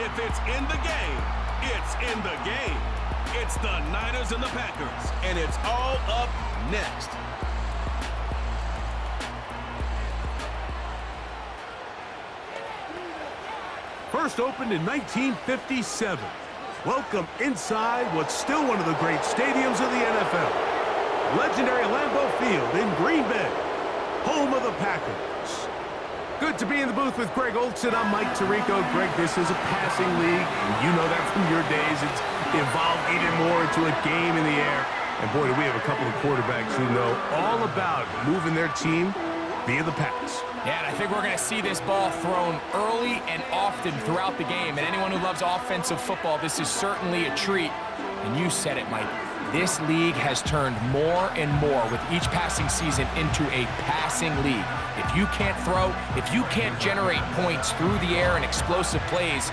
if it's in the game, it's in the game. It's the Niners and the Packers, and it's all up next. First opened in 1957. Welcome inside what's still one of the great stadiums of the NFL. Legendary Lambeau Field in Green Bay, home of the Packers. Good to be in the booth with Greg Olson. I'm Mike Tirico. Greg, this is a passing league. You know that from your days. It's evolved even more into a game in the air. And boy, do we have a couple of quarterbacks who know all about moving their team via the pass. Yeah, and I think we're going to see this ball thrown early and often throughout the game. And anyone who loves offensive football, this is certainly a treat. And you said it, Mike. This league has turned more and more with each passing season into a passing league. If you can't throw, if you can't generate points through the air and explosive plays,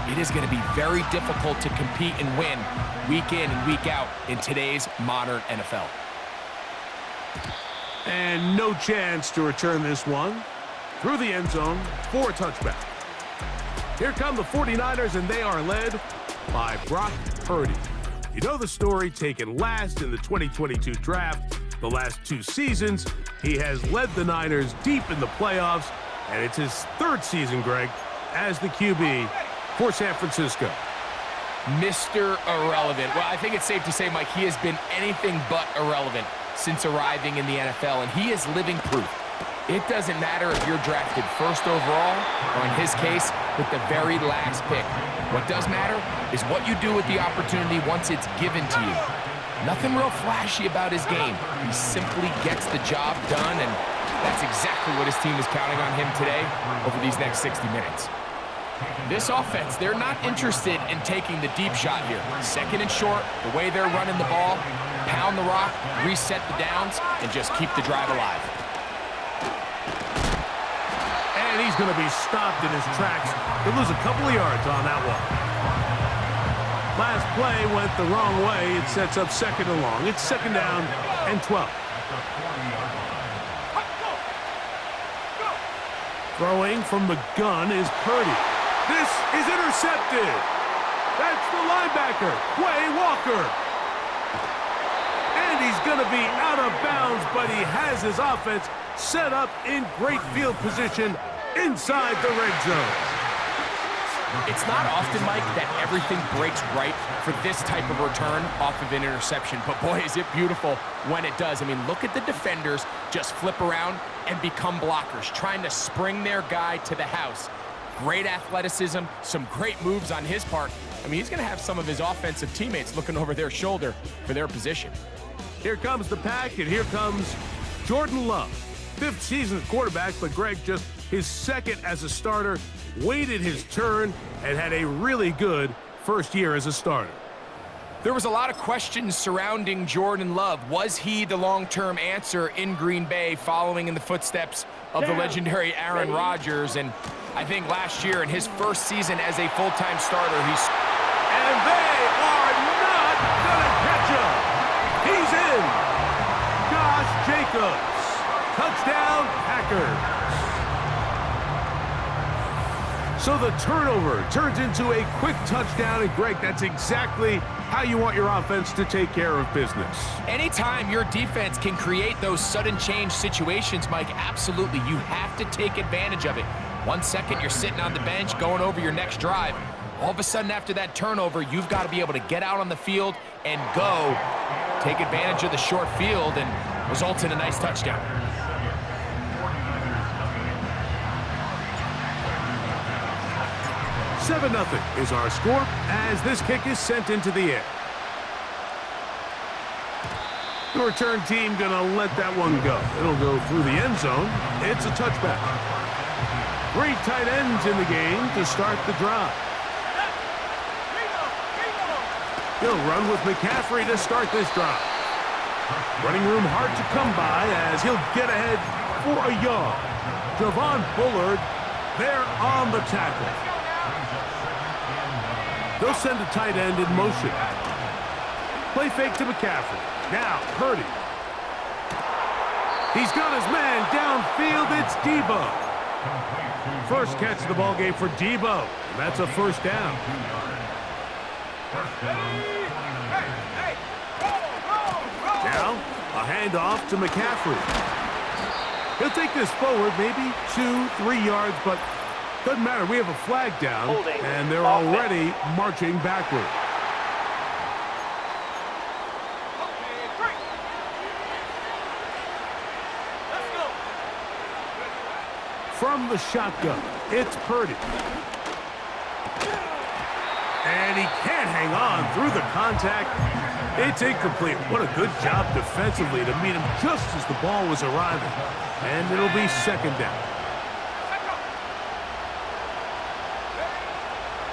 it is going to be very difficult to compete and win week in and week out in today's modern NFL. And no chance to return this one through the end zone for a touchback. Here come the 49ers, and they are led by Brock Purdy. You know the story, taken last in the 2022 draft. The last two seasons, he has led the Niners deep in the playoffs, and it's his third season, Greg, as the QB for San Francisco. Mr. Irrelevant. Well, I think it's safe to say, Mike, he has been anything but irrelevant since arriving in the NFL, and he is living proof. It doesn't matter if you're drafted first overall, or in his case, with the very last pick. What does matter is what you do with the opportunity once it's given to you. Nothing real flashy about his game. He simply gets the job done, and that's exactly what his team is counting on him today over these next 60 minutes. This offense, they're not interested in taking the deep shot here. Second and short, the way they're running the ball, pound the rock, reset the downs, and just keep the drive alive. And he's going to be stopped in his tracks. He'll lose a couple of yards on that one. Last play went the wrong way. It sets up second and long. It's second down and 12. Throwing from the gun is Purdy. This is intercepted. That's the linebacker, Quay Walker. And he's going to be out of bounds, but he has his offense set up in great field position inside the red zone. It's not often, Mike, that everything breaks right for this type of return off of an interception. But boy, is it beautiful when it does. I mean, look at the defenders just flip around and become blockers, trying to spring their guy to the house. Great athleticism, some great moves on his part. I mean, he's going to have some of his offensive teammates looking over their shoulder for their position. Here comes the pack, and here comes Jordan Love. Fifth season quarterback, but Greg, just his second as a starter, waited his turn and had a really good first year as a starter. There was a lot of questions surrounding Jordan Love. Was he the long-term answer in Green Bay following in the footsteps of the legendary Aaron Rodgers? And I think last year in his first season as a full-time starter, And they are not gonna catch him! He's in! Josh Jacobs. Touchdown, Packers. So the turnover turns into a quick touchdown, and Greg, that's exactly how you want your offense to take care of business. Anytime your defense can create those sudden change situations, Mike, absolutely, you have to take advantage of it. 1 second, you're sitting on the bench going over your next drive. All of a sudden, after that turnover, you've got to be able to get out on the field and go. Take advantage of the short field and result in a nice touchdown. Seven 0 is our score as this kick is sent into the air. The return team gonna let that one go. It'll go through the end zone. It's a touchback. 3 tight ends in the game to start the drive. He'll run with McCaffrey to start this drive. Running room hard to come by as he'll get ahead for a yard. Javon Bullard there on the tackle. They'll send a tight end in motion. Play fake to McCaffrey. Now, Purdy. He's got his man downfield. It's Debo. First catch of the ball game for Debo. That's a first down. Now, a handoff to McCaffrey. He'll take this forward, maybe 2-3 yards, but doesn't matter. We have a flag down, and they're already marching backward. From the shotgun, it's Purdy. And he can't hang on through the contact. It's incomplete. What a good job defensively to meet him just as the ball was arriving. And it'll be second down.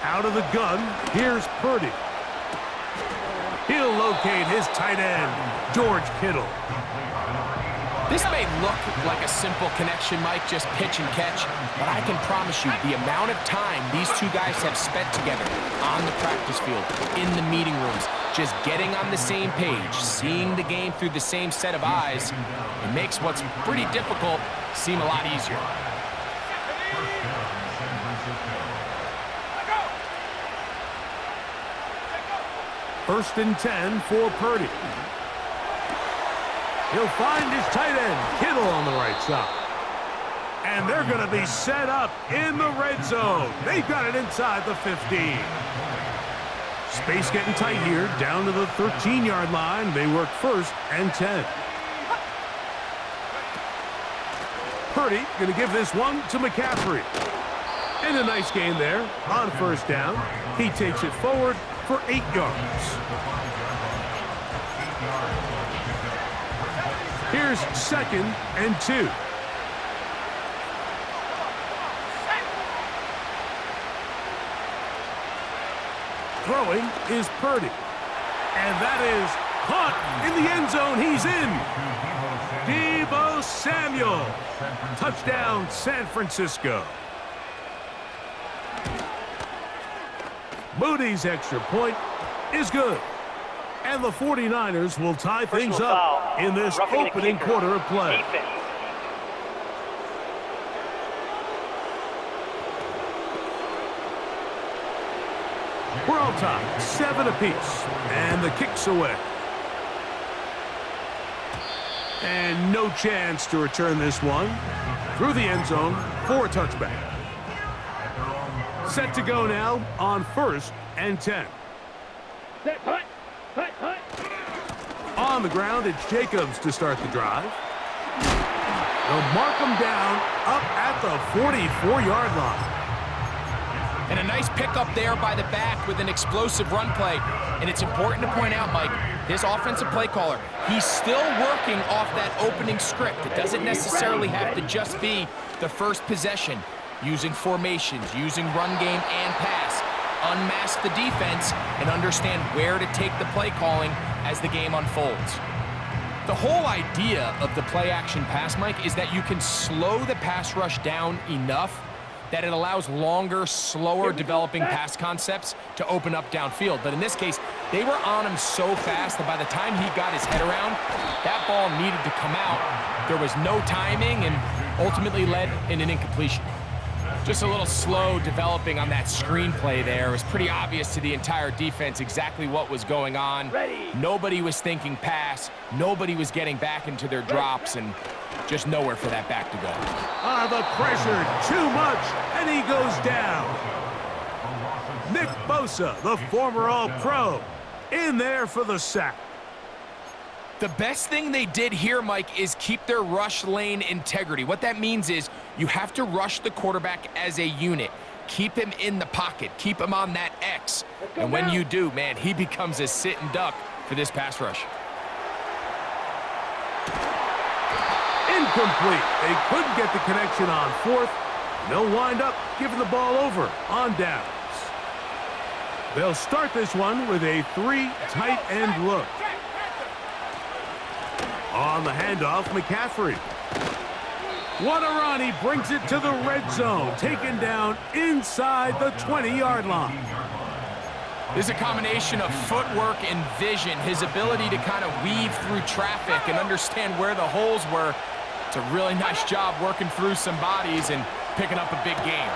Out of the gun, here's Purdy. He'll locate his tight end, George Kittle. This may look like a simple connection, Mike, just pitch and catch, but I can promise you the amount of time these two guys have spent together on the practice field, in the meeting rooms, just getting on the same page, seeing the game through the same set of eyes, it makes what's pretty difficult seem a lot easier. First and 10 for Purdy. He'll find his tight end, Kittle, on the right side. And they're going to be set up in the red zone. They've got it inside the 15. Space getting tight here, down to the 13-yard line. They work first and 10. Purdy going to give this one to McCaffrey. And a nice gain there on first down. He takes it forward for 8 yards. Here's second and 2. Throwing is Purdy. And that is caught in the end zone. He's in. Deebo Samuel. Touchdown, San Francisco. Moody's extra point is good. And the 49ers will tie things up in this opening quarter of play. We're all tied, 7 apiece, and the kick's away. And no chance to return this one through the end zone for a touchback. Set to go now on first and 10. On the ground, it's Jacobs to start the drive. They'll mark him down up at the 44-yard line. And a nice pickup there by the back with an explosive run play. And it's important to point out, Mike, this offensive play caller, he's still working off that opening script. It doesn't necessarily have to just be the first possession. Using formations, using run game and pass. Unmask the defense and understand where to take the play calling as the game unfolds. The whole idea of the play-action pass, Mike, is that you can slow the pass rush down enough that it allows longer, slower developing pass concepts to open up downfield. But in this case, they were on him so fast that by the time he got his head around, that ball needed to come out. There was no timing and ultimately led in an incompletion. Just a little slow developing on that screenplay there. It was pretty obvious to the entire defense exactly what was going on. Nobody was thinking pass. Nobody was getting back into their drops, and just nowhere for that back to go. The pressure, too much, and he goes down. Nick Bosa, the former All-Pro, in there for the sack. The best thing they did here, Mike, is keep their rush lane integrity. What that means is you have to rush the quarterback as a unit. Keep him in the pocket. Keep him on that X. And when you do, man, he becomes a sitting duck for this pass rush. Incomplete. They couldn't get the connection on fourth. They'll wind up giving the ball over on downs. They'll start this one with a 3 tight end look. On the handoff, McCaffrey. What a run. He brings it to the red zone. Taken down inside the 20-yard line. There's a combination of footwork and vision. His ability to kind of weave through traffic and understand where the holes were. It's a really nice job working through some bodies, and picking up a big game.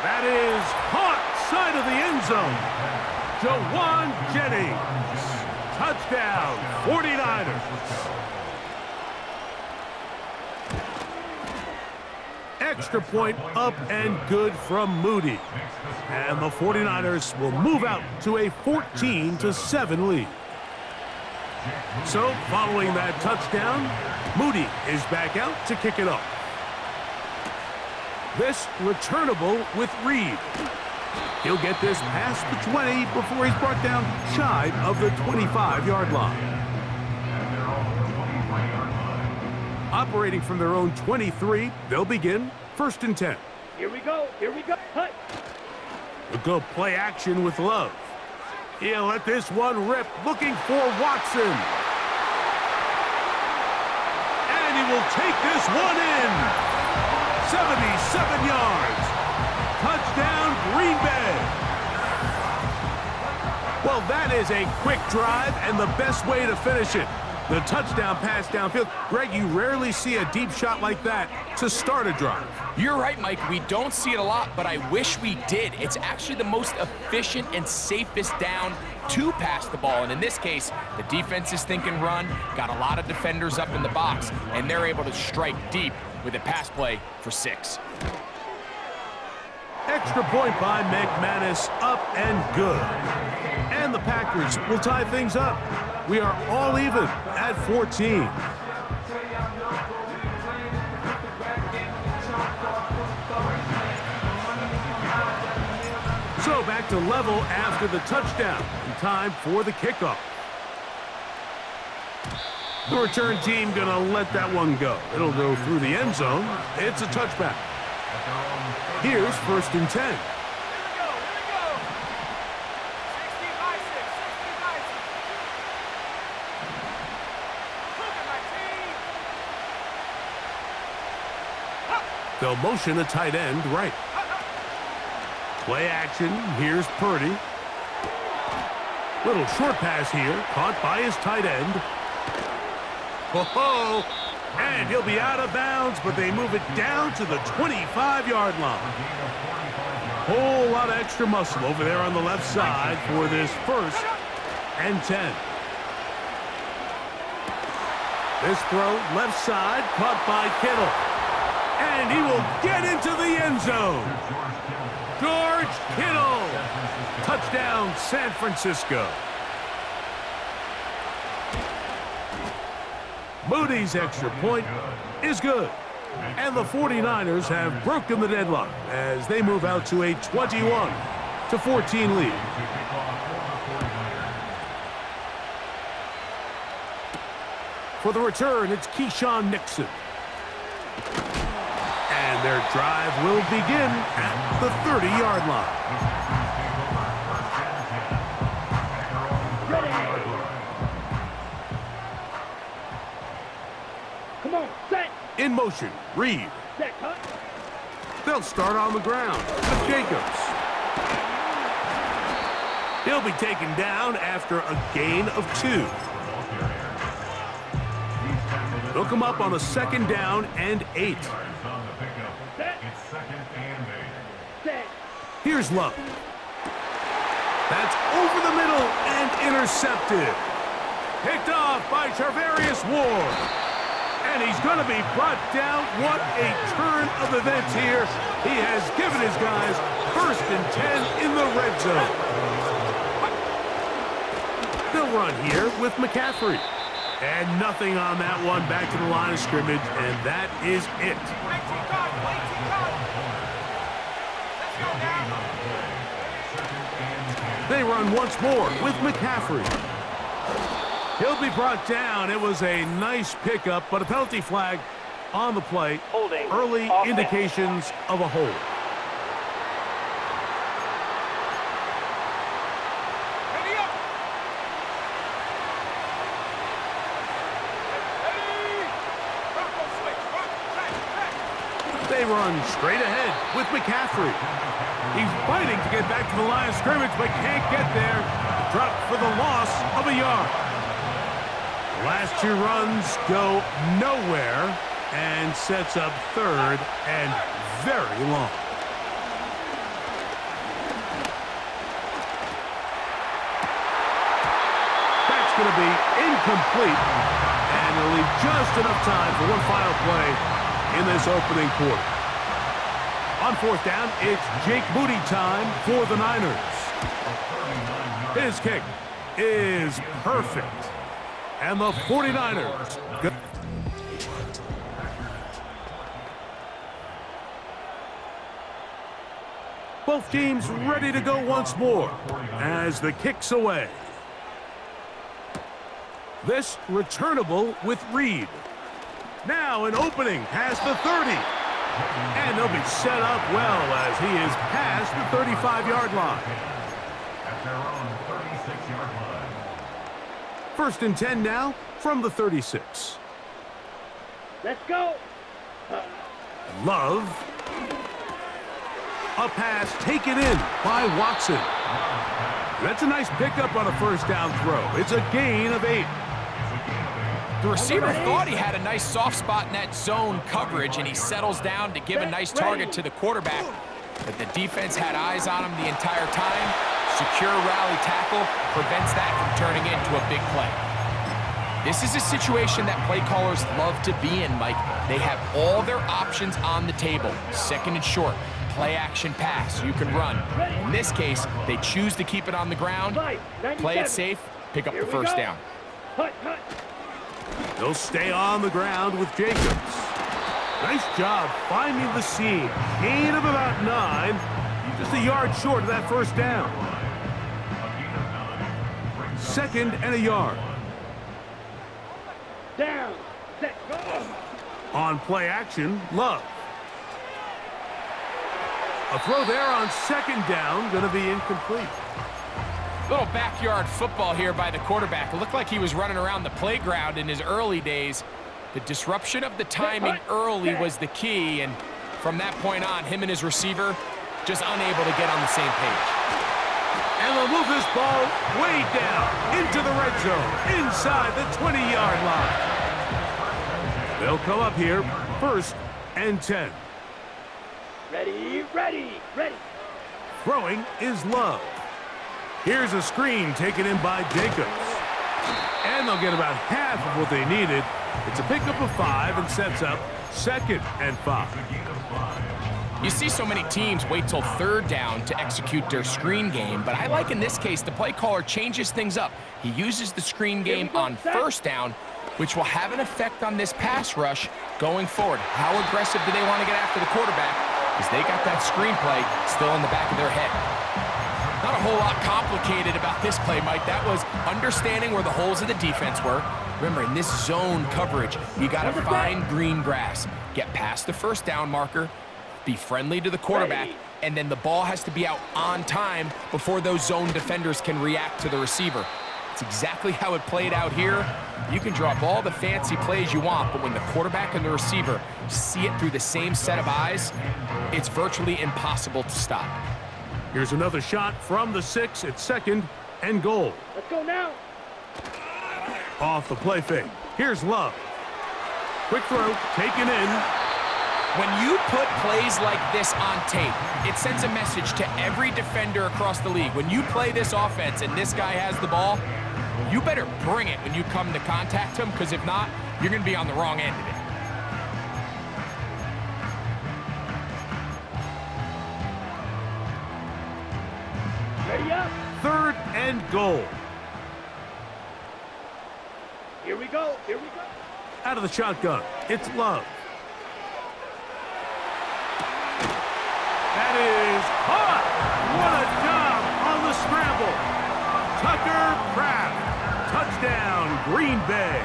That is caught side of the end zone. Jawan Jennings. Touchdown, 49ers. Extra point up and good from Moody. And the 49ers will move out to a 14-7 lead. So, following that touchdown, Moody is back out to kick it off. This returnable with Reed. He'll get this past the 20 before he's brought down shy of the 25-yard line. Operating from their own 23, they'll begin 1st and 10. Here we go. Hut. They'll go play action with Love. He'll let this one rip, looking for Watson. And he will take this one in. 77 yards. Touchdown, Green Bay. Well, that is a quick drive and the best way to finish it. The touchdown pass downfield. Greg, you rarely see a deep shot like that to start a drive. You're right, Mike. We don't see it a lot, but I wish we did. It's actually the most efficient and safest down to pass the ball. And in this case, the defense is thinking run, got a lot of defenders up in the box, and they're able to strike deep with a pass play for 6. Extra point by McManus, up and good. And the Packers will tie things up. We are all even at 14. So back to level after the touchdown. And time for the kickoff. The return team gonna let that one go. It'll go through the end zone. It's a touchback. Here's 1st and 10. They'll motion a tight end right. Play action. Here's Purdy. Little short pass here. Caught by his tight end. Ho-ho! And he'll be out of bounds, but they move it down to the 25-yard line. Whole lot of extra muscle over there on the left side for this 1st and 10. This throw, left side, caught by Kittle. And he will get into the end zone. George Kittle. Touchdown, San Francisco. Moody's extra point is good. And the 49ers have broken the deadlock as they move out to a 21-14 lead. For the return, it's Keyshawn Nixon. And their drive will begin at the 30-yard line. Come on, set. In motion, Reed. Set, cut. They'll start on the ground with Jacobs. He'll be taken down after a gain of 2. They'll come up on a 2nd down and 8. Set. Set. Here's Love. That's over the middle and intercepted. Picked off by Charvarius Ward. And he's going to be brought down. What a turn of events here. He has given his guys 1st and 10 in the red zone. They'll run here with McCaffrey. And nothing on that one, back to the line of scrimmage, and that is it. They run once more with McCaffrey. He'll be brought down. It was a nice pickup, but a penalty flag on the play. Holding. Early Offense. indications of a hold. They run straight ahead with McCaffrey. He's fighting to get back to the line of scrimmage, but can't get there. Dropped for the loss of a yard. The last 2 runs go nowhere and sets up 3rd and very long. That's going to be incomplete, and it'll leave just enough time for one final play in this opening quarter. On fourth down, it's Jake Moody time for the Niners. His kick is perfect. And the 49ers go. Both teams ready to go once more as the kick's away. This returnable with Reed. Now an opening past the 30. And they'll be set up well as he is past the 35-yard line. At their own 36-yard line. First and 10 now from the 36. Let's go. Love. A pass taken in by Watson. That's a nice pickup on a first down throw. It's a gain of 8. The receiver thought he had a nice soft spot in that zone coverage, and he settles down to give a nice target to the quarterback. But the defense had eyes on him the entire time. Secure rally tackle prevents that from turning into a big play. This is a situation that play callers love to be in, Mike. They have all their options on the table. Second and short, play action pass, you can run. In this case, they choose to keep it on the ground, play it safe, pick up the first down. They'll stay on the ground with Jacobs. Nice job finding the seam. Gain of about 9. Just a yard short of that first down. Second and a yard. Down. Set. Go. On play action, Love. A throw there on second down, going to be incomplete. Little backyard football here by the quarterback. It looked like he was running around the playground in his early days. The disruption of the timing early was the key, and from that point on, him and his receiver just unable to get on the same page. And they'll move this ball way down into the red zone, inside the 20-yard line. They'll come up here, first and 10. Ready, ready, ready. Throwing is Love. Here's a screen taken in by Jacobs. And they'll get about half of what they needed. It's a pickup of 5 and sets up second and 5. You see so many teams wait till third down to execute their screen game, but I like in this case the play caller changes things up. He uses the screen game on first down, which will have an effect on this pass rush going forward. How aggressive do they want to get after the quarterback? Because they got that screenplay still in the back of their head. Not a whole lot complicated about this play, Mike. That was understanding where the holes of the defense were. Remember, in this zone coverage, you got to find green grass, get past the first down marker, be friendly to the quarterback, and then the ball has to be out on time before those zone defenders can react to the receiver. It's exactly how it played out here. You can draw up all the fancy plays you want, but when the quarterback and the receiver see it through the same set of eyes, it's virtually impossible to stop. Here's another shot from the 6 at second and goal. Let's go now. Off the play fake. Here's Love. Quick throw, taken in. When you put plays like this on tape, it sends a message to every defender across the league. When you play this offense and this guy has the ball, you better bring it when you come to contact him, because if not, you're going to be on the wrong end of it. Ready up. Third and goal. Here we go. Here we go. Out of the shotgun, it's Love. That is caught. What a job on the scramble. Tucker Kraft. Touchdown, Green Bay.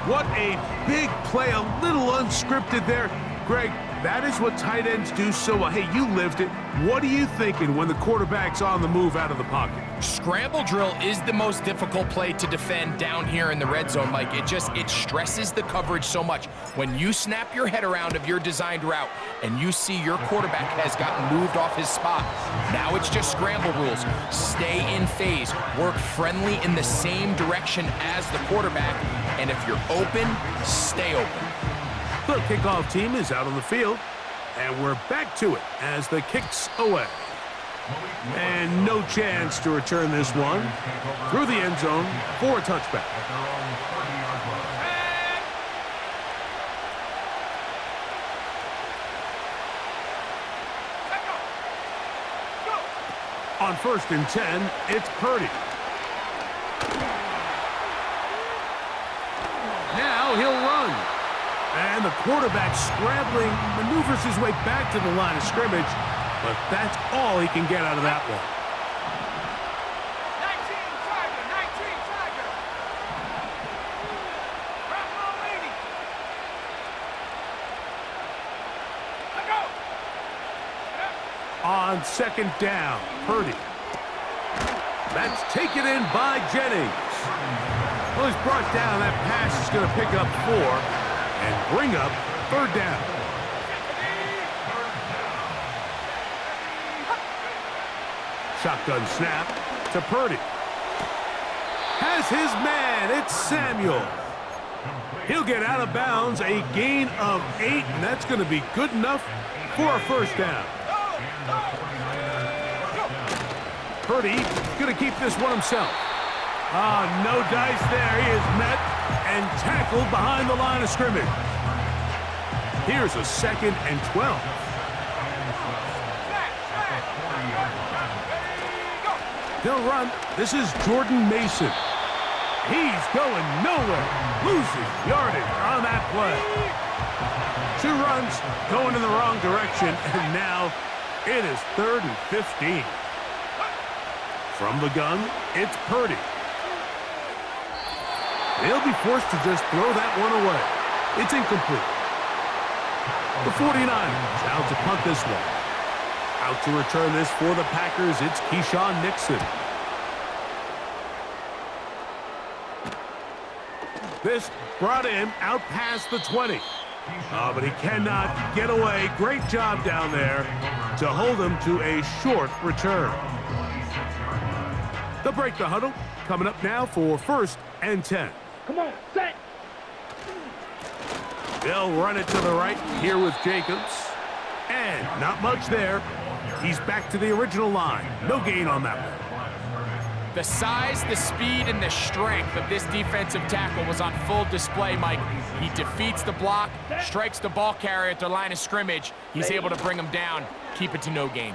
What a big play, a little unscripted there. Greg, that is what tight ends do so well. Hey, you lived it. What are you thinking when the quarterback's on the move out of the pocket? Scramble drill is the most difficult play to defend down here in the red zone, Mike. It stresses the coverage so much. When you snap your head around of your designed route and you see your quarterback has gotten moved off his spot, now it's just scramble rules. Stay in phase. Work friendly in the same direction as the quarterback. And if you're open, stay open. The kickoff team is out on the field, and we're back to it as the kick's away. And no chance to return this one through the end zone for a touchback. On 1st and 10, it's Purdy. Now he'll run. And the quarterback scrambling, maneuvers his way back to the line of scrimmage, but that's all he can get out of that one. 19 Tiger. Bravo, lady. Let go. On 2nd down, Purdy. That's taken in by Jennings. Well, he's brought down. That pass is going to pick up 4 and bring up 3rd down. Shotgun snap to Purdy. Has his man. It's Samuel. He'll get out of bounds. A gain of 8, and that's going to be good enough for a 1st down. Purdy going to keep this one himself. No dice there. He is met and tackled behind the line of scrimmage. Here's a 2nd and 12. He'll run. This is Jordan Mason. He's going nowhere. Losing yardage on that play. 2 runs going in the wrong direction, and now it is 3rd and 15. From the gun, it's Purdy. They'll be forced to just throw that one away. It's incomplete. The 49ers out to punt this one. Out to return this for the Packers, it's Keyshawn Nixon. This brought him out past the 20. But he cannot get away. Great job down there to hold him to a short return. They'll break the huddle. Coming up now for 1st and 10. Come on, set. They'll run it to the right here with Jacobs. And not much there. He's back to the original line. No gain on that one. The size, the speed, and the strength of this defensive tackle was on full display, Mike. He defeats the block, strikes the ball carrier at the line of scrimmage. He's able to bring him down, keep it to no gain.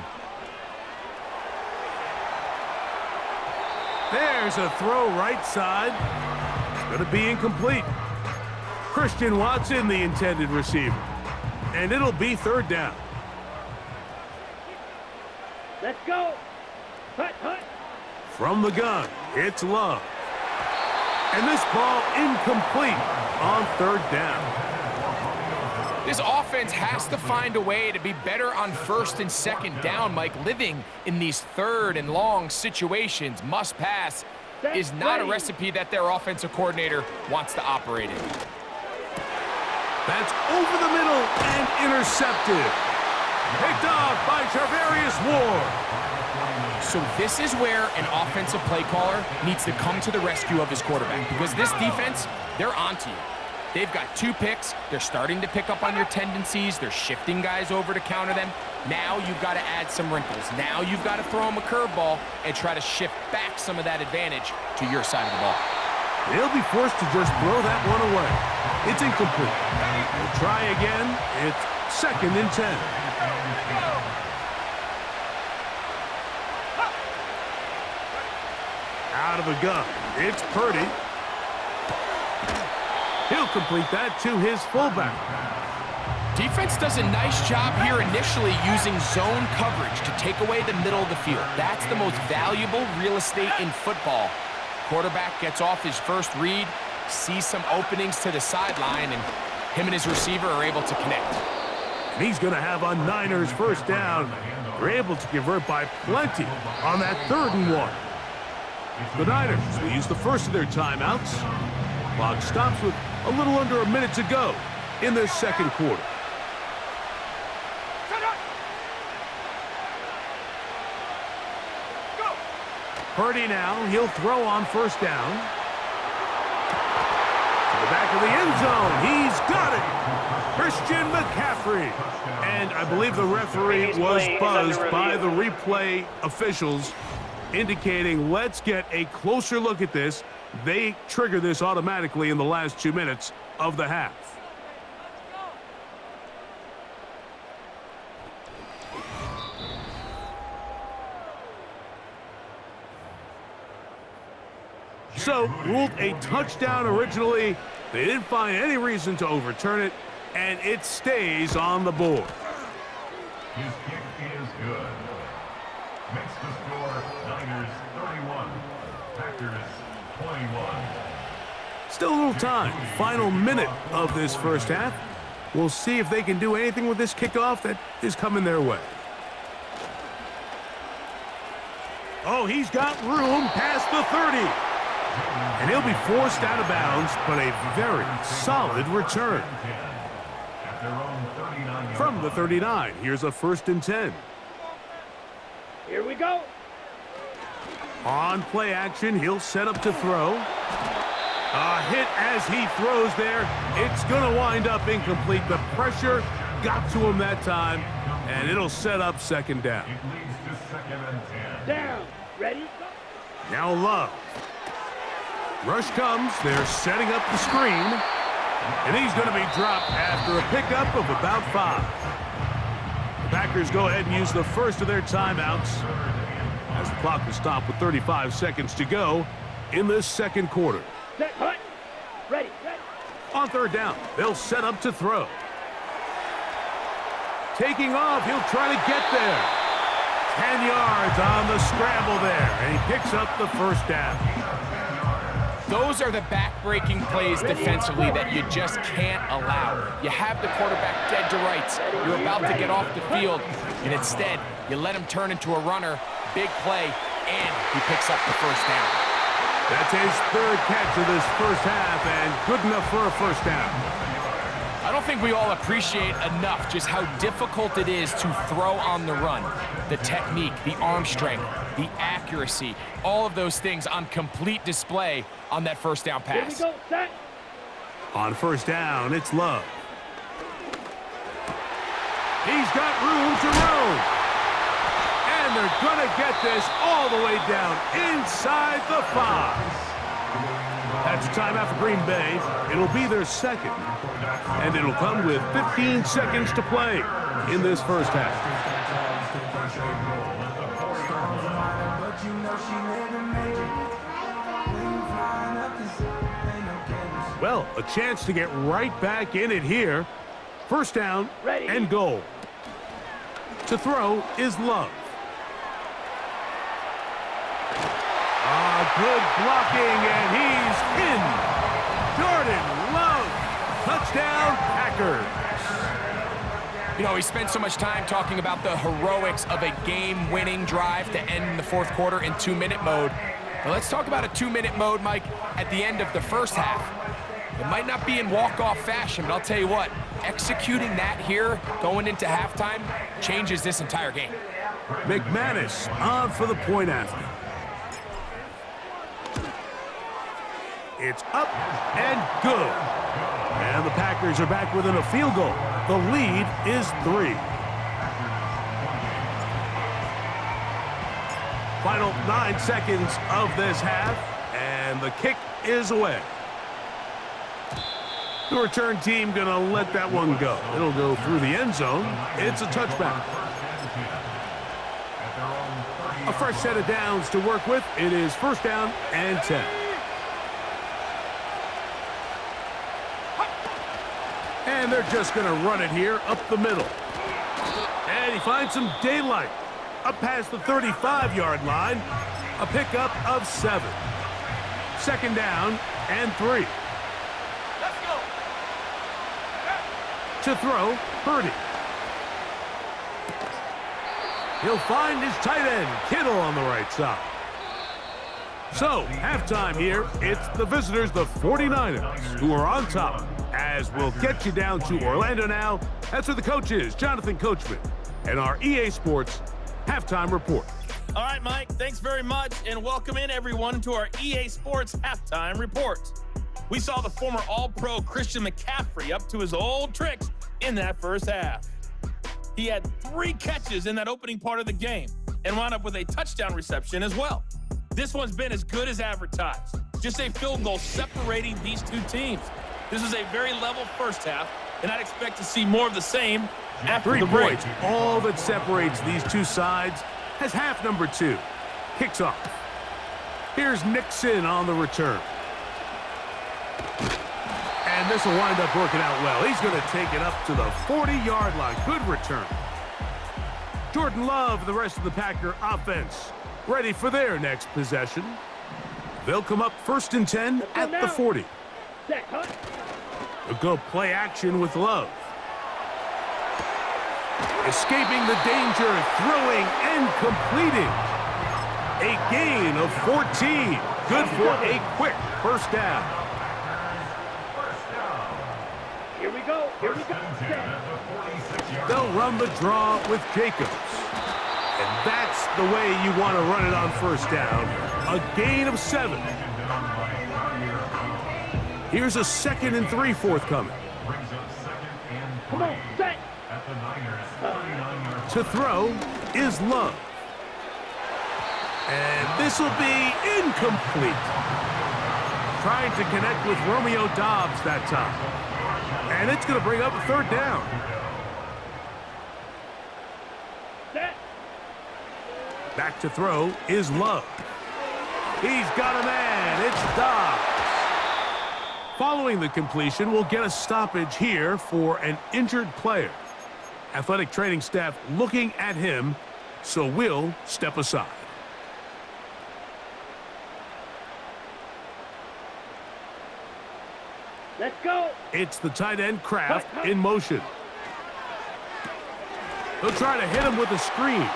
There's a throw right side. It's going to be incomplete. Christian Watson, the intended receiver. And it'll be 3rd down. Let's go. Hut, hut. From the gun, it's Love. And this ball incomplete on 3rd down. This offense has to find a way to be better on 1st and 2nd down, Mike. Living in these 3rd and long situations, must pass, is not a recipe that their offensive coordinator wants to operate in. That's over the middle and intercepted. Picked off by Charvarius Ward. So this is where an offensive play caller needs to come to the rescue of his quarterback, because this defense, they're onto you. They've got 2 picks. They're starting to pick up on your tendencies. They're shifting guys over to counter them. Now you've got to add some wrinkles. Now you've got to throw them a curveball and try to shift back some of that advantage to your side of the ball. They'll be forced to just throw that one away. It's incomplete. They'll try again. It's 2nd and 10. Out of the gun, it's Purdy. He'll complete that to his fullback. Defense does a nice job here initially using zone coverage to take away the middle of the field. That's the most valuable real estate in football. Quarterback gets off his first read, sees some openings to the sideline, and him and his receiver are able to connect. And he's going to have a Niners 1st down. They're able to convert by plenty on that 3rd and 1. The Niners will use the first of their timeouts. Clock stops with a little under a minute to go in this 2nd quarter. Purdy now, he'll throw on 1st down. To the back of the end zone. He's got it. Christian McCaffrey. And I believe the referee was buzzed by the replay officials, indicating let's get a closer look at this. They trigger this automatically in the last 2 minutes of the half. So, ruled a touchdown originally. They didn't find any reason to overturn it, and it stays on the board. His kick is good. Makes the score Niners 31, Packers 21. Still a little time. Final minute of this first half. We'll see if they can do anything with this kickoff that is coming their way. Oh, he's got room past the 30. And he'll be forced out of bounds, but a very solid return. From the 39, here's a 1st and 10. Here we go. On play action, he'll set up to throw. A hit as he throws there. It's going to wind up incomplete. The pressure got to him that time, and it'll set up 2nd down. It leads to 2nd and 10. Down. Ready? Go. Now Love. Rush comes. They're setting up the screen. And he's going to be dropped after a pickup of about 5. The Packers go ahead and use the first of their timeouts as the clock is stopped with 35 seconds to go in this 2nd quarter. Set. Hut. Ready. Ready. On 3rd down, they'll set up to throw. Taking off, he'll try to get there. 10 yards on the scramble there, and he picks up the 1st down. Those are the back-breaking plays defensively that you just can't allow. You have the quarterback dead to rights. You're about to get off the field, and instead, you let him turn into a runner, big play, and he picks up the 1st down. That's his 3rd catch of this first half, and good enough for a 1st down. I don't think we all appreciate enough just how difficult it is to throw on the run. The technique, the arm strength, the accuracy, all of those things on complete display on that 1st down pass. Here we go. Set. On 1st down, it's Love. He's got room to roam. And they're going to get this all the way down inside the 5. That's a timeout for Green Bay. It'll be their 2nd. And it'll come with 15 seconds to play in this first half. Well, a chance to get right back in it here. 1st down and goal. To throw is Love. Good blocking, and he's in. Jordan Love. Touchdown, Packers. You know, we spent so much time talking about the heroics of a game-winning drive to end the 4th quarter in 2-minute mode. But let's talk about a 2-minute mode, Mike, at the end of the first half. It might not be in walk-off fashion, but I'll tell you what, executing that here, going into halftime, changes this entire game. McManus on for the point after. It's up and good. And the Packers are back within a field goal. The lead is 3. Final 9 seconds of this half, and the kick is away. The return team going to let that one go. It'll go through the end zone. It's a touchback. A fresh set of downs to work with. It is 1st down and 10. And they're just going to run it here up the middle. And he finds some daylight. Up past the 35-yard line. A pickup of 7. 2nd down and 3. Let's go. To throw, Purdy. He'll find his tight end, Kittle, on the right side. So, halftime here, it's the visitors, the 49ers, who are on top, as we'll get you down to Orlando now. That's where the coach is, Jonathan Coachman, and our EA Sports Halftime Report. All right, Mike, thanks very much, and welcome in, everyone, to our EA Sports Halftime Report. We saw the former All-Pro Christian McCaffrey up to his old tricks in that first half. He had 3 catches in that opening part of the game and wound up with a touchdown reception as well. This one's been as good as advertised. Just a field goal separating these two teams. This is a very level first half, and I'd expect to see more of the same after 3 the break. points, all that separates these two sides, has half number 2. Kicks off. Here's Nixon on the return. And this will wind up working out well. He's going to take it up to the 40-yard line. Good return. Jordan Love and the rest of the Packer offense ready for their next possession. They'll come up 1st and 10 at the 40. Set, cut. They'll go play action with Love. Escaping the danger, throwing and completing. A gain of 14. Good for a quick first down. Here we go. Here we go. They'll run the draw with Jacobs. And that's the way you want to run it on first down. A gain of 7. Here's a 2nd and 3 forthcoming. Come on, set. To throw is Love. And this will be incomplete. Trying to connect with Romeo Doubs that time. And it's going to bring up a 3rd down. Set. Back to throw is Love. He's got a man. It's Doubs. Following the completion, we'll get a stoppage here for an injured player. Athletic training staff looking at him, so we'll step aside. Let's go. It's the tight end Kraft in motion. They'll try to hit him with a screen.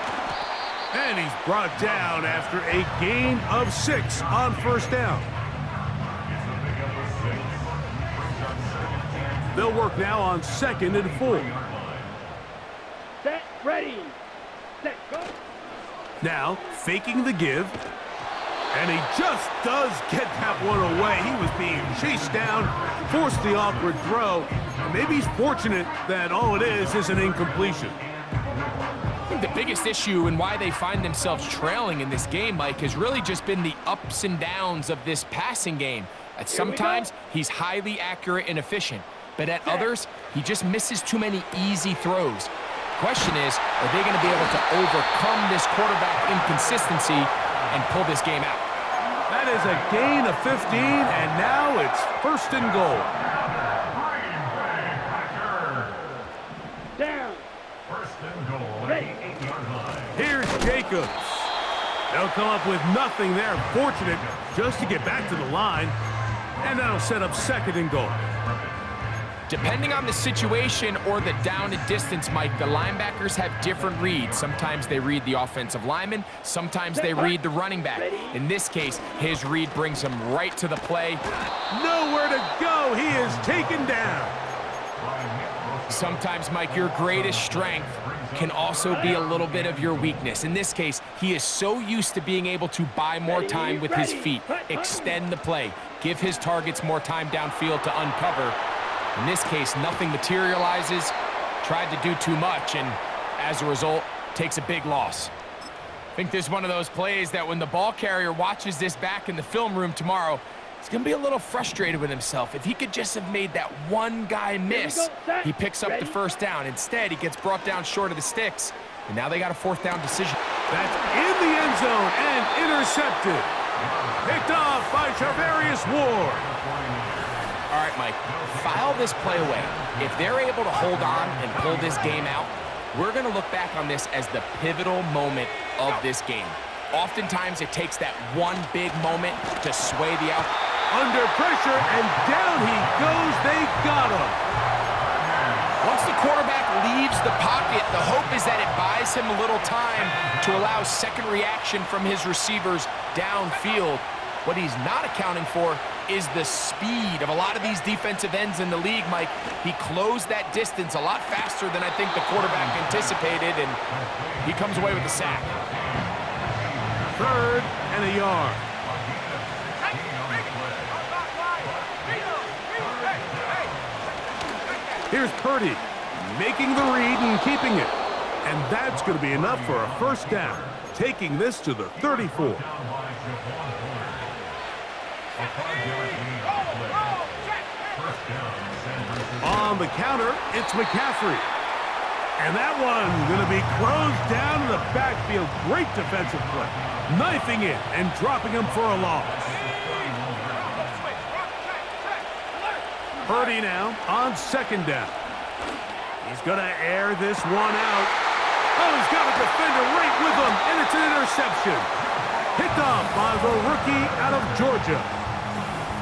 And he's brought down after a gain of 6 on first down. They'll work now on 2nd and 4. Set, ready. Set, go. Now, faking the give. And he just does get that one away. He was being chased down, forced the awkward throw. And maybe he's fortunate that all it is an incompletion. I think the biggest issue and why they find themselves trailing in this game, Mike, has really just been the ups and downs of this passing game. At sometimes, he's highly accurate and efficient. But at others, he just misses too many easy throws. Question is, are they going to be able to overcome this quarterback inconsistency and pull this game out? That is a gain of 15, and now it's 1st and goal. Down. 1st and goal. Ready. 8-yard line. Here's Jacobs. They'll come up with nothing there. Fortunate just to get back to the line, and that'll set up 2nd and goal. Depending on the situation or the down and distance, Mike, the linebackers have different reads. Sometimes they read the offensive lineman. Sometimes they read the running back. In this case, his read brings him right to the play. Nowhere to go. He is taken down. Sometimes, Mike, your greatest strength can also be a little bit of your weakness. In this case, he is so used to being able to buy more time with his feet, extend the play, give his targets more time downfield to uncover. In this case, nothing materializes, tried to do too much, and as a result, takes a big loss. I think this is one of those plays that when the ball carrier watches this back in the film room tomorrow, he's going to be a little frustrated with himself. If he could just have made that one guy miss, he picks up the first down. Instead, he gets brought down short of the sticks, and now they got a 4th down decision. That's in the end zone and intercepted. Picked off by Charvarius Ward. All right, Mike, file this play away. If they're able to hold on and pull this game out, we're going to look back on this as the pivotal moment of this game. Oftentimes, it takes that one big moment to sway the out. Under pressure, and down he goes. They got him. Once the quarterback leaves the pocket, the hope is that it buys him a little time to allow second reaction from his receivers downfield. What he's not accounting for is the speed of a lot of these defensive ends in the league, Mike. He closed that distance a lot faster than I think the quarterback anticipated, and he comes away with a sack. 3rd and a yard. Here's Purdy, making the read and keeping it. And that's going to be enough for a first down, taking this to the 34. On the counter, it's McCaffrey. And that one going to be closed down in the backfield. Great defensive play. Knifing it and dropping him for a loss. Purdy now on second down. He's going to air this one out. Oh, he's got a defender right with him, and it's an interception. Picked off by the rookie out of Georgia.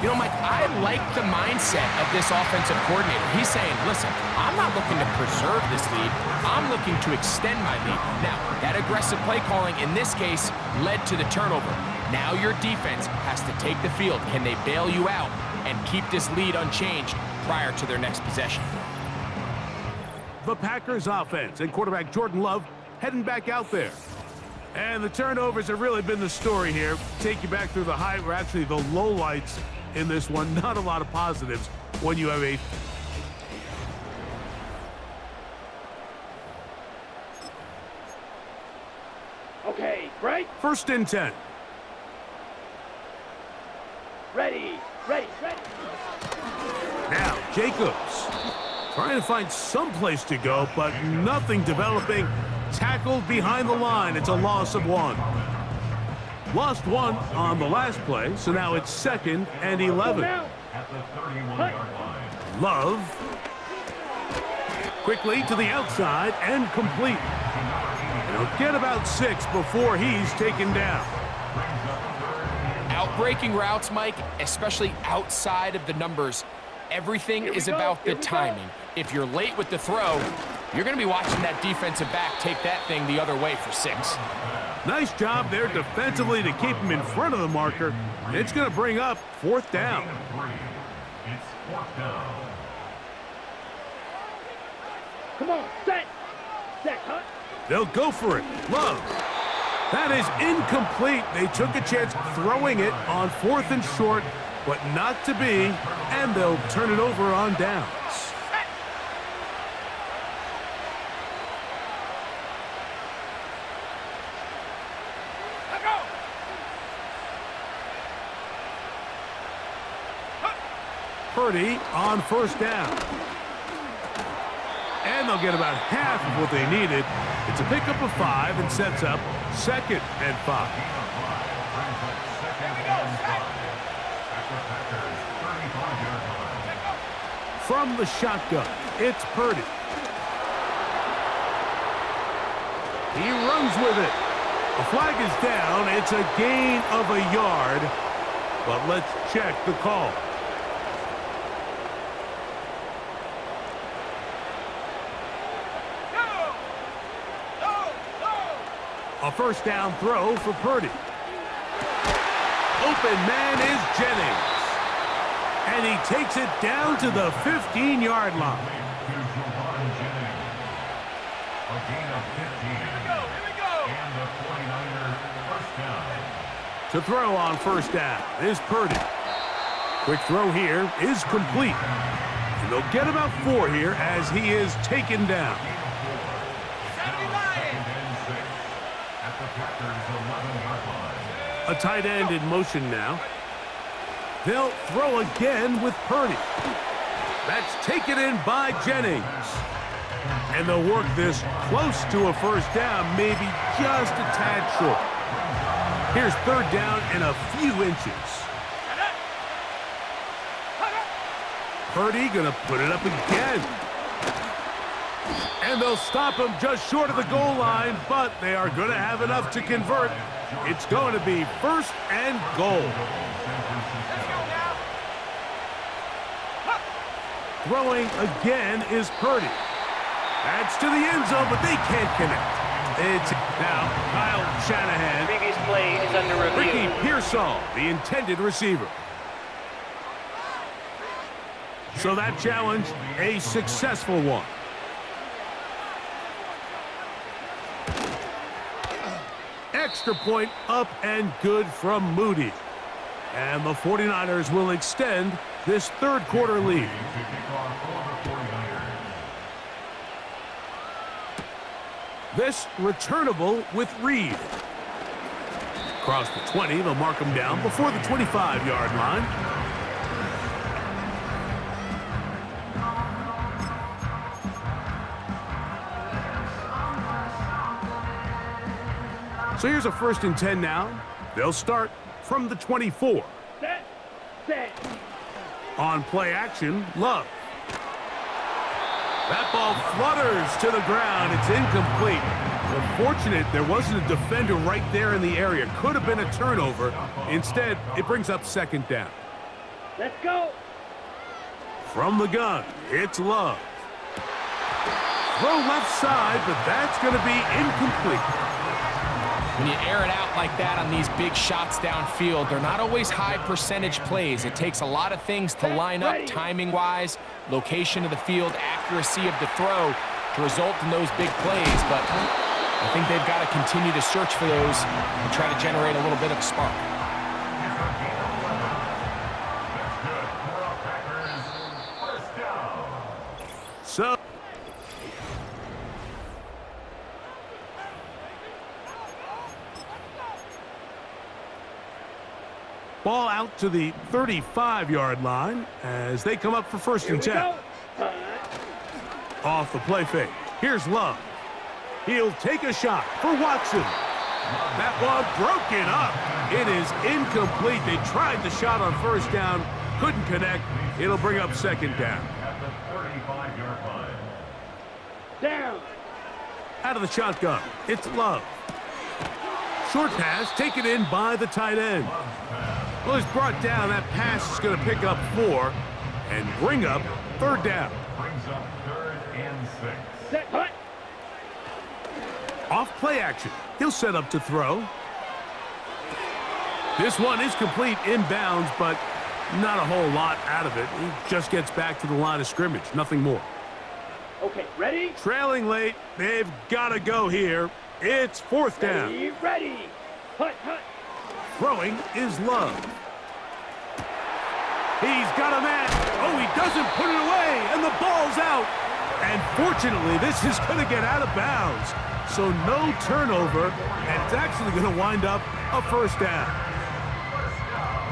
You know, Mike, I like the mindset of this offensive coordinator. He's saying, listen, I'm not looking to preserve this lead. I'm looking to extend my lead. Now, that aggressive play calling in this case led to the turnover. Now your defense has to take the field. Can they bail you out and keep this lead unchanged prior to their next possession? The Packers offense and quarterback Jordan Love heading back out there. And the turnovers have really been the story here. Take you back through the high, or actually the lowlights in this one. Not a lot of positives when you have a... Okay, break. First and 10. Ready. Now, Jacobs trying to find some place to go, but nothing developing. Tackled behind the line. It's a loss of 1. Lost 1 on the last play, so now it's 2nd and 11. Love. Quickly to the outside and complete. He'll get about 6 before he's taken down. Outbreaking routes, Mike, especially outside of the numbers, everything is about the timing. If you're late with the throw, you're going to be watching that defensive back take that thing the other way for 6. Nice job there defensively to keep him in front of the marker. It's going to bring up 4th down. It's 4th down. Come on, set, huh? They'll go for it. Love. That is incomplete. They took a chance throwing it on 4th and short, but not to be, and they'll turn it over on downs. Purdy on first down. And they'll get about half of what they needed. It's a pickup of 5 and sets up 2nd and 5. From the shotgun, it's Purdy. He runs with it. The flag is down. It's a gain of a yard. But let's check the call. A first down throw for Purdy. Open man is Jennings. And he takes it down to the 15-yard line. A gain of 15. Here we go. And the 49ers first down. To throw on first down is Purdy. Quick throw here is complete. And they'll get about 4 here as he is taken down. A tight end in motion now. They'll throw again with Purdy. That's taken in by Jennings. And they'll work this close to a first down, maybe just a tad short. Here's 3rd down and a few inches. Purdy gonna put it up again. And they'll stop him just short of the goal line, but they are gonna have enough to convert. It's going to be 1st and goal. Throwing again is Purdy. That's to the end zone, but they can't connect. It's now Kyle Shanahan. Previous play is under review. Ricky Pearsall, the intended receiver. So that challenge, a successful one. Extra point up and good from Moody. And the 49ers will extend this 3rd quarter lead. This returnable with Reed. Across the 20, they'll mark him down before the 25-yard line. So here's a 1st and 10 now. They'll start from the 24. Set. On play action, Love. That ball flutters to the ground. It's incomplete. Unfortunate there wasn't a defender right there in the area. Could have been a turnover. Instead, it brings up 2nd down. Let's go. From the gun, it's Love. Throw left side, but that's going to be incomplete. When you air it out like that on these big shots downfield, they're not always high percentage plays. It takes a lot of things to line up timing-wise, location of the field, accuracy of the throw to result in those big plays. But I think they've got to continue to search for those and try to generate a little bit of a spark. So ball out to the 35-yard line as they come up for 1st and 10. Off the play fake. Here's Love. He'll take a shot for Watson. That one broken up. It is incomplete. They tried the shot on 1st down, couldn't connect. It'll bring up 2nd down. At the 35-yard line. Down. Out of the shotgun, it's Love. Short pass taken in by the tight end. Well, he's brought down. That pass is going to pick up 4 and bring up 3rd down. Brings up 3rd and 6. Set. Hut. Off play action. He'll set up to throw. This one is complete inbounds, but not a whole lot out of it. He just gets back to the line of scrimmage. Nothing more. Okay, ready? Trailing late. They've got to go here. It's 4th down. Ready. Hut. Throwing is Love. He's got a man. Oh, he doesn't put it away, and the ball's out. And fortunately, this is going to get out of bounds. So no turnover, and it's actually going to wind up a 1st down.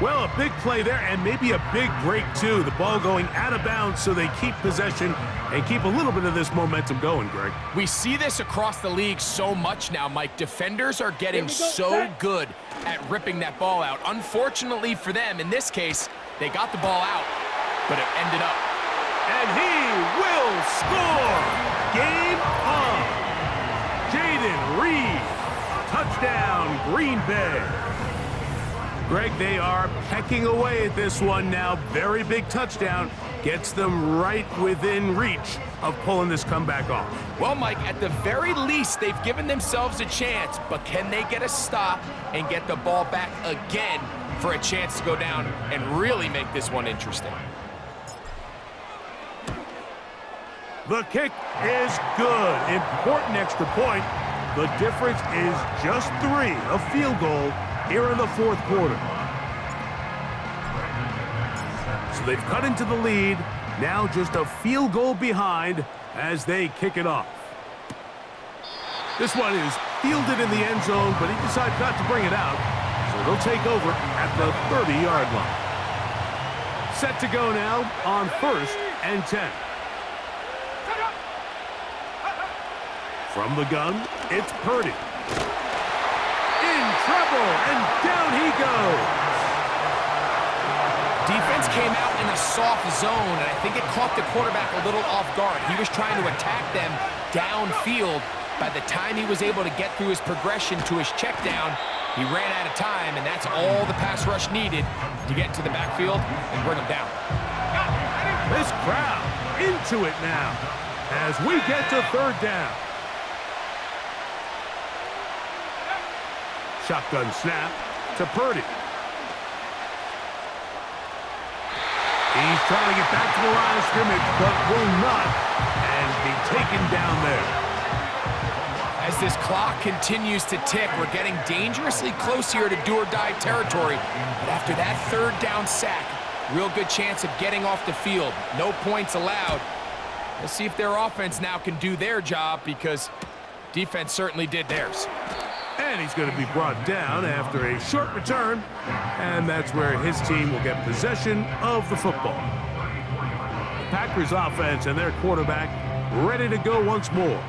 Well, a big play there, and maybe a big break, too. The ball going out of bounds, so they keep possession and keep a little bit of this momentum going, Greg. We see this across the league so much now, Mike. Defenders are getting so good at ripping that ball out. Unfortunately for them, in this case, they got the ball out, but it ended up. And he will score! Game on! Jaden Reed, touchdown, Green Bay. Greg, they are pecking away at this one now. Very big touchdown. Gets them right within reach of pulling this comeback off. Well, Mike, at the very least, they've given themselves a chance, but can they get a stop and get the ball back again for a chance to go down and really make this one interesting? The kick is good. Important extra point. The difference is just 3, a field goal here in the 4th quarter. So they've cut into the lead. Now just a field goal behind as they kick it off. This one is fielded in the end zone, but he decides not to bring it out. So they'll take over at the 30-yard line. Set to go now on 1st and 10. From the gun, it's Purdy. In trouble, and down he goes. Defense came out in a soft zone, and I think it caught the quarterback a little off guard. He was trying to attack them downfield. By the time he was able to get through his progression to his check down, he ran out of time, and that's all the pass rush needed to get to the backfield and bring him down. This crowd into it now as we get to 3rd down. Shotgun snap to Purdy. He's trying to get back to the line of scrimmage, but will not, and be taken down there. As this clock continues to tick, we're getting dangerously close here to do-or-die territory. But after that 3rd down sack, real good chance of getting off the field. No points allowed. Let's see if their offense now can do their job, because Defense certainly did theirs. And he's going to be brought down after a short return, and that's where his team will get possession of the football. The Packers offense and their quarterback ready to go once more.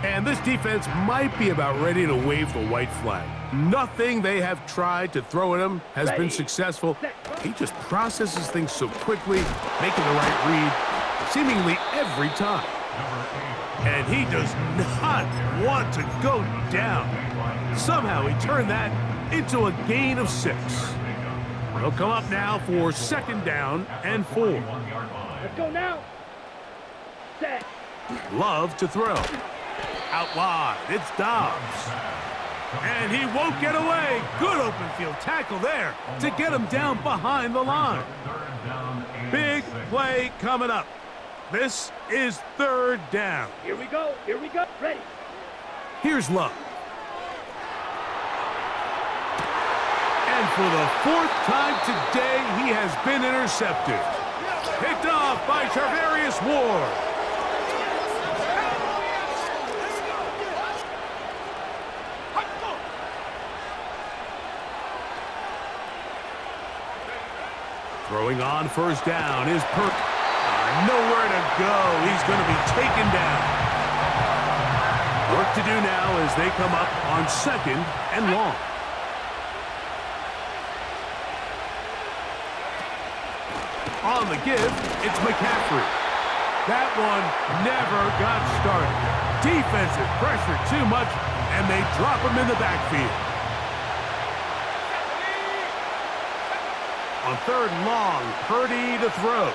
And this defense might be about ready to wave the white flag. Nothing they have tried to throw at him has been successful. He just processes things so quickly, making the right read seemingly every time. And he does not want to go down. Somehow he turned that into a gain of 6. They'll come up now for 2nd down and 4. Let's go now. Set. Love to throw. Out wide, it's Dobbs. And he won't get away. Good open field tackle there to get him down behind the line. Big play coming up. This is 3rd down. Here we go. Here we go. Ready. Here's Love. And for the 4th time today, he has been intercepted. Picked off by Charvarius Ward. Throwing on 1st down is Perk. Nowhere to go. He's going to be taken down. Work to do now as they come up on 2nd and long. On the give, it's McCaffrey. That one never got started. Defensive pressure too much, and they drop him in the backfield. On 3rd and long, Purdy to throw.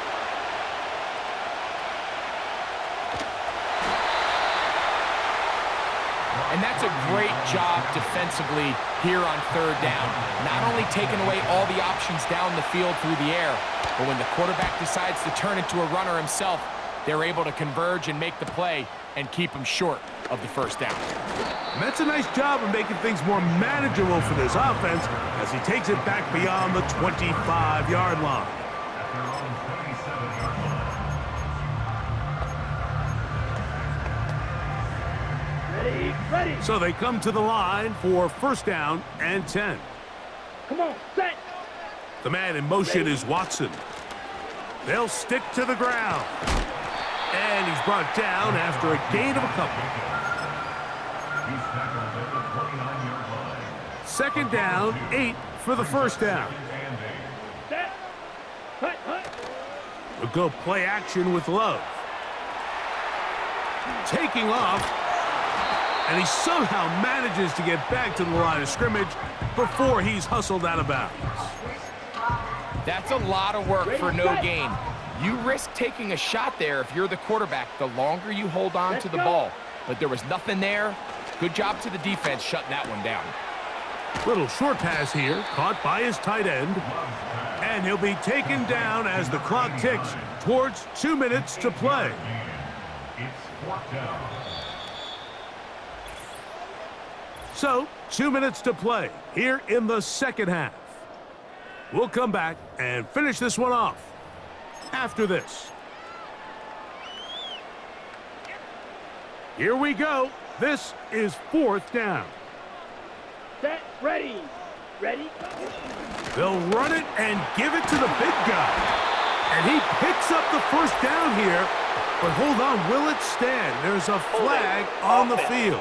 And that's a great job defensively here on 3rd down. Not only taking away all the options down the field through the air, but when the quarterback decides to turn into a runner himself, they're able to converge and make the play and keep him short of the 1st down. And that's a nice job of making things more manageable for this offense as he takes it back beyond the 25-yard line. Ready. So they come to the line for 1st down and 10. Come on. Set. The man in motion is Watson. They'll stick to the ground. And he's brought down after a gain of a couple. 2nd down, 8 for the 1st down. Set. Hut, hut. We'll go play action with Love. Taking off. And he somehow manages to get back to the line of scrimmage before he's hustled out of bounds. That's a lot of work for no gain. You risk taking a shot there if you're the quarterback the longer you hold on to the ball. But there was nothing there. Good job to the defense shutting that one down. Little short pass here, caught by his tight end. And he'll be taken down as the clock ticks towards 2 minutes to play. It's 4th down. So, 2 minutes to play here in the 2nd half. We'll come back and finish this one off after this. Here we go. This is 4th down. Set. Ready. Ready. They'll run it and give it to the big guy. And he picks up the 1st down here. But hold on, will it stand? There's a flag on the field.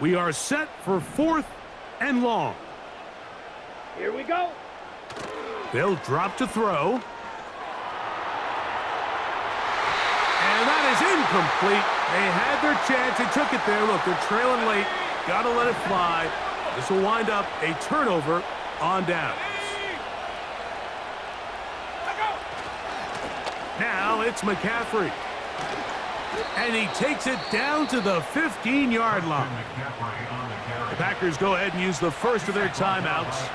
We are set for 4th and long. Here we go. They'll drop to throw. And that is incomplete. They had their chance. They took it there. Look, they're trailing late. Got to let it fly. This will wind up a turnover on downs. Now it's McCaffrey. And he takes it down to the 15-yard line. The Packers go ahead and use the first of their timeouts.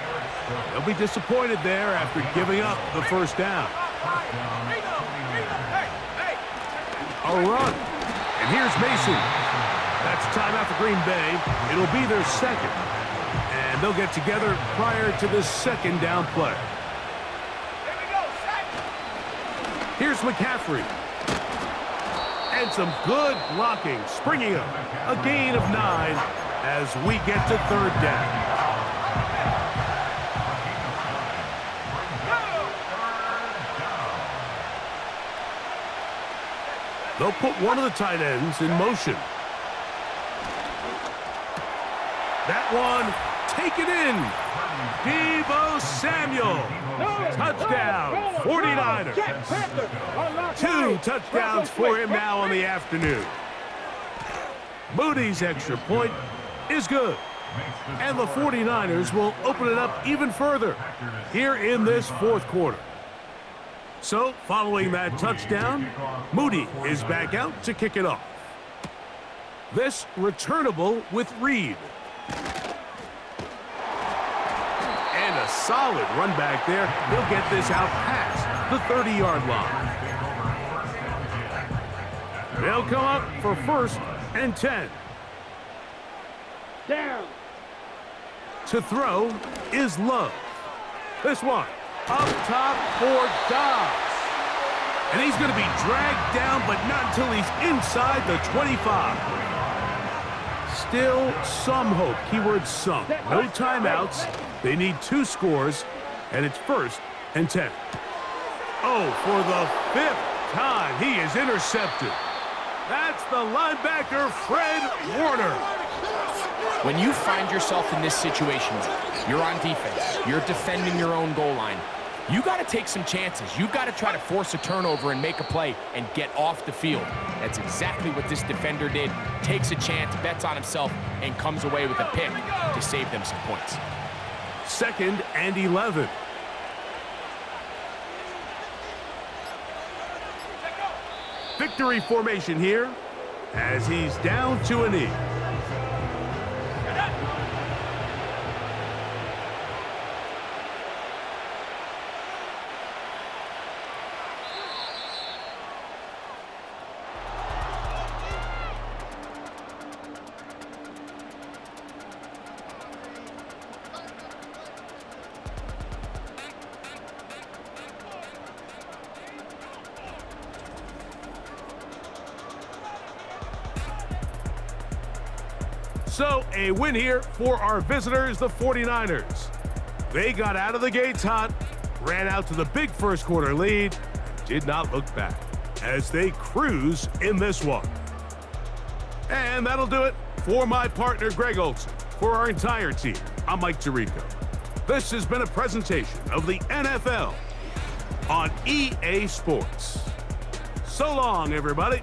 They'll be disappointed there after giving up the 1st down. A run. And here's Mason. That's timeout for Green Bay. It'll be their second. And they'll get together prior to this second down play. Here we go, set. Here's McCaffrey. And some good blocking, springing up. A gain of 9 as we get to third down. They'll put one of the tight ends in motion. That one, taken in. Deebo Samuel. Touchdown, 49ers. 2 touchdowns for him now on the afternoon. Moody's extra point is good. And the 49ers will open it up even further here in this fourth quarter. So, following that touchdown, Moody is back out to kick it off. This returnable with Reed. And a solid run back there. He'll get this out past the 30-yard line. They'll come up for 1st and 10. Down. To throw is Love. This one up top for Dobbs. And he's going to be dragged down, but not until he's inside the 25. Still some hope. Keyword some. No timeouts. They need 2 scores, and it's 1st and 10. Oh, for the 5th time, he is intercepted. That's the linebacker, Fred Warner. When you find yourself in this situation, you're on defense, you're defending your own goal line, you got to take some chances. You got to try to force a turnover and make a play and get off the field. That's exactly what this defender did. Takes a chance, bets on himself, and comes away with a pick to save them some points. 2nd and 11. Victory formation here as he's down to a knee. So, a win here for our visitors, the 49ers. They got out of the gates hot, ran out to the big first quarter lead, did not look back as they cruise in this one. And that'll do it for my partner, Greg Olson. For our entire team, I'm Mike Tirico. This has been a presentation of the NFL on EA Sports. So long, everybody.